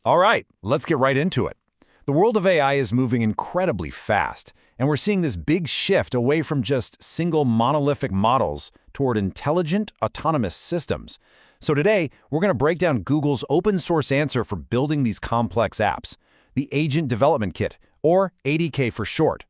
All right, let's get right into it. The world of AI is moving incredibly fast, and we're seeing this big shift away from just single monolithic models toward intelligent, autonomous systems. So today, we're going to break down Google's open source answer for building these complex apps, the Agent Development Kit, or ADK for short.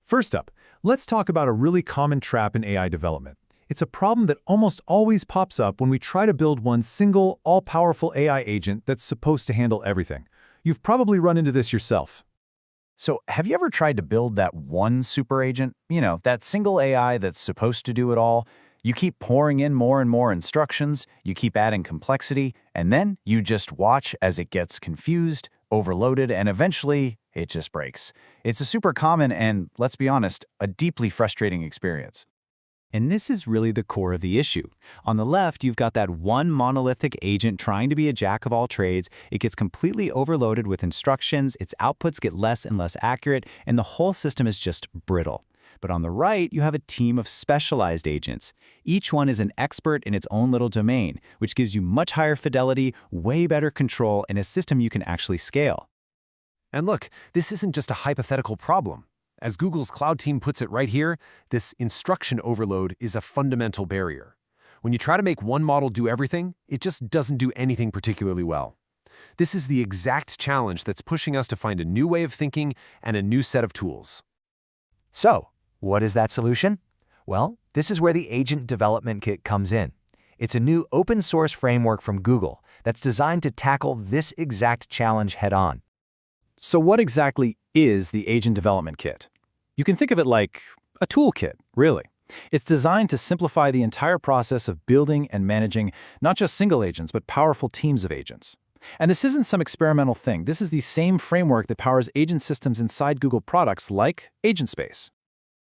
First up, let's talk about a really common trap in AI development. It's a problem that almost always pops up when we try to build one single, all-powerful AI agent that's supposed to handle everything. You've probably run into this yourself. So have you ever tried to build that one super agent? That single AI that's supposed to do it all? You keep pouring in more and more instructions, you keep adding complexity, and then you just watch as it gets confused, overloaded, and eventually it just breaks. It's a super common and, let's be honest, a deeply frustrating experience. And this is really the core of the issue. On the left, you've got that one monolithic agent trying to be a jack of all trades. It gets completely overloaded with instructions, its outputs get less and less accurate, and the whole system is just brittle. But on the right, you have a team of specialized agents. Each one is an expert in its own little domain, which gives you much higher fidelity, way better control, and a system you can actually scale. And look, this isn't just a hypothetical problem. As Google's cloud team puts it right here, this instruction overload is a fundamental barrier. When you try to make one model do everything, it just doesn't do anything particularly well. This is the exact challenge that's pushing us to find a new way of thinking and a new set of tools. So, what is that solution? Well, this is where the Agent Development Kit comes in. It's a new open-source framework from Google that's designed to tackle this exact challenge head-on. So what exactly is the Agent Development Kit? You can think of it like a toolkit, really. It's designed to simplify the entire process of building and managing not just single agents, but powerful teams of agents. And this isn't some experimental thing. This is the same framework that powers agent systems inside Google products like Agentspace.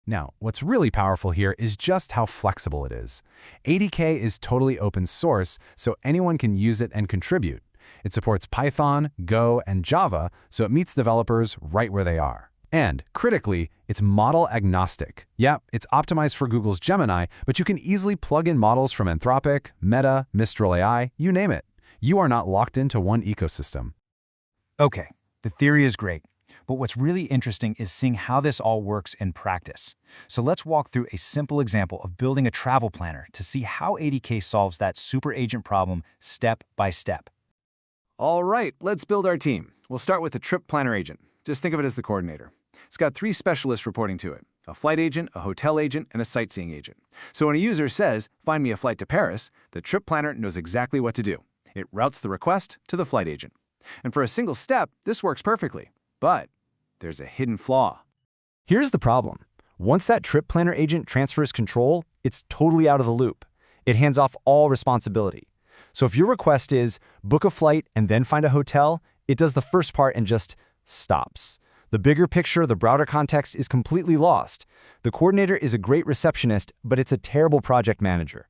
Now, what's really powerful here is just how flexible it is. ADK is totally open source, so anyone can use it and contribute. It supports Python, Go, and Java, so it meets developers right where they are. And, critically, it's model agnostic. Yeah, it's optimized for Google's Gemini, but you can easily plug in models from Anthropic, Meta, Mistral AI, you name it. You are not locked into one ecosystem. Okay, the theory is great, but what's really interesting is seeing how this all works in practice. So let's walk through a simple example of building a travel planner to see how ADK solves that super agent problem step by step. All right, let's build our team. We'll start with a trip planner agent. Just think of it as the coordinator. It's got 3 specialists reporting to it: a flight agent, a hotel agent, and a sightseeing agent. So when a user says, "Find me a flight to Paris," the trip planner knows exactly what to do. It routes the request to the flight agent. And for a single step, this works perfectly. But there's a hidden flaw. Here's the problem. Once that trip planner agent transfers control, it's totally out of the loop. It hands off all responsibility. So if your request is, book a flight and then find a hotel, it does the first part and just stops. The bigger picture, the broader context, is completely lost. The coordinator is a great receptionist, but it's a terrible project manager.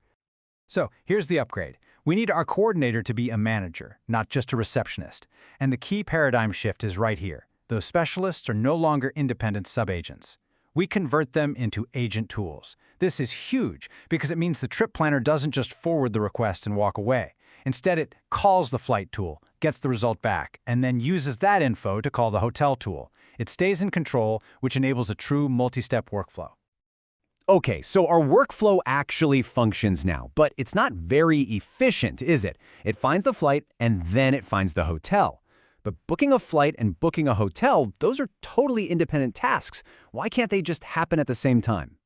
So here's the upgrade. We need our coordinator to be a manager, not just a receptionist. And the key paradigm shift is right here. Those specialists are no longer independent subagents. We convert them into agent tools. This is huge because it means the trip planner doesn't just forward the request and walk away. Instead, it calls the flight tool, gets the result back, and then uses that info to call the hotel tool. It stays in control, which enables a true multi-step workflow. Okay, so our workflow actually functions now, but it's not very efficient, is it? It finds the flight and then it finds the hotel. But booking a flight and booking a hotel, those are totally independent tasks. Why can't they just happen at the same time?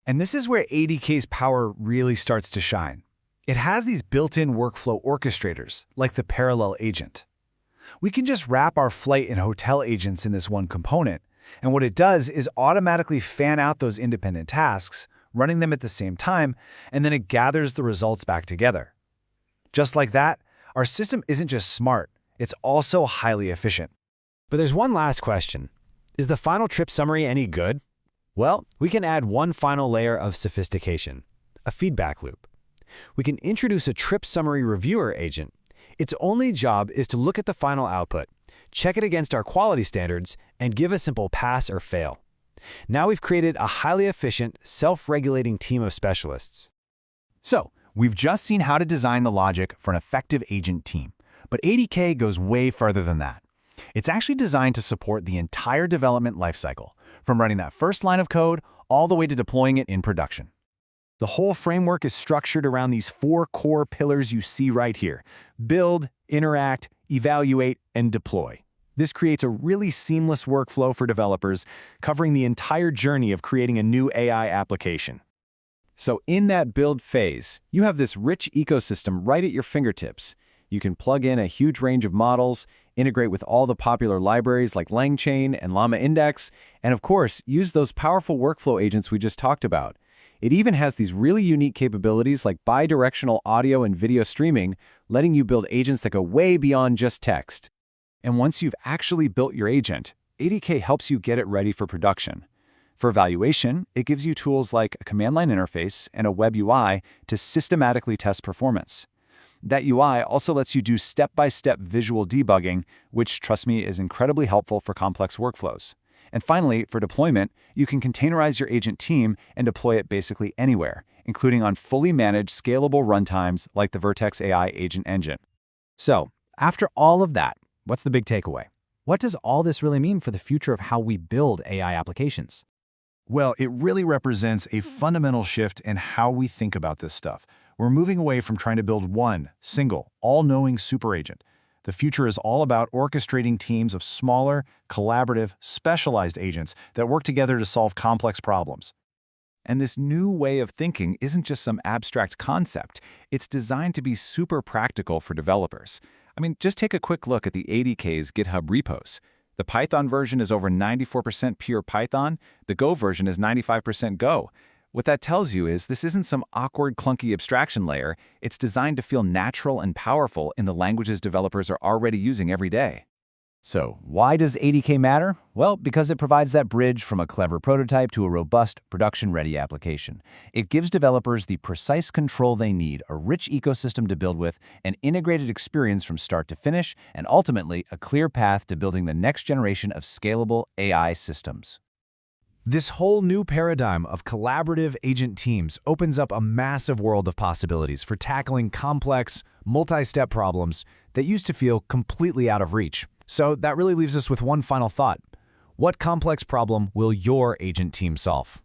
And this is where ADK's power really starts to shine. It has these built-in workflow orchestrators, like the parallel agent. We can just wrap our flight and hotel agents in this one component, and what it does is automatically fan out those independent tasks, running them at the same time, and then it gathers the results back together. Just like that, our system isn't just smart, it's also highly efficient. But there's one last question. Is the final trip summary any good? Well, we can add one final layer of sophistication, a feedback loop. We can introduce a trip summary reviewer agent. Its only job is to look at the final output, check it against our quality standards, and give a simple pass or fail. Now we've created a highly efficient, self-regulating team of specialists. So, we've just seen how to design the logic for an effective agent team. But ADK goes way further than that. It's actually designed to support the entire development lifecycle, from running that first line of code all the way to deploying it in production. The whole framework is structured around these 4 core pillars you see right here: build, interact, evaluate, and deploy. This creates a really seamless workflow for developers, covering the entire journey of creating a new AI application. So in that build phase, you have this rich ecosystem right at your fingertips. You can plug in a huge range of models, integrate with all the popular libraries like LangChain and Llama Index, and of course, use those powerful workflow agents we just talked about. It even has these really unique capabilities like bidirectional audio and video streaming, letting you build agents that go way beyond just text. And once you've actually built your agent, ADK helps you get it ready for production. For evaluation, it gives you tools like a command line interface and a web UI to systematically test performance. That UI also lets you do step-by-step visual debugging, which, trust me, is incredibly helpful for complex workflows. And finally, for deployment, you can containerize your agent team and deploy it basically anywhere, including on fully managed scalable runtimes like the Vertex AI agent engine. So, after all of that, what's the big takeaway? What does all this really mean for the future of how we build AI applications? Well, it really represents a fundamental shift in how we think about this stuff. We're moving away from trying to build one, single, all-knowing super agent. The future is all about orchestrating teams of smaller, collaborative, specialized agents that work together to solve complex problems. And this new way of thinking isn't just some abstract concept. It's designed to be super practical for developers. I mean, just take a quick look at the ADK's GitHub repos. The Python version is over 94% pure Python. The Go version is 95% Go. What that tells you is this isn't some awkward, clunky abstraction layer. It's designed to feel natural and powerful in the languages developers are already using every day. So, why does ADK matter? Well, because it provides that bridge from a clever prototype to a robust, production-ready application. It gives developers the precise control they need, a rich ecosystem to build with, an integrated experience from start to finish, and ultimately, a clear path to building the next generation of scalable AI systems. This whole new paradigm of collaborative agent teams opens up a massive world of possibilities for tackling complex, multi-step problems that used to feel completely out of reach. So that really leaves us with one final thought. What complex problem will your agent team solve?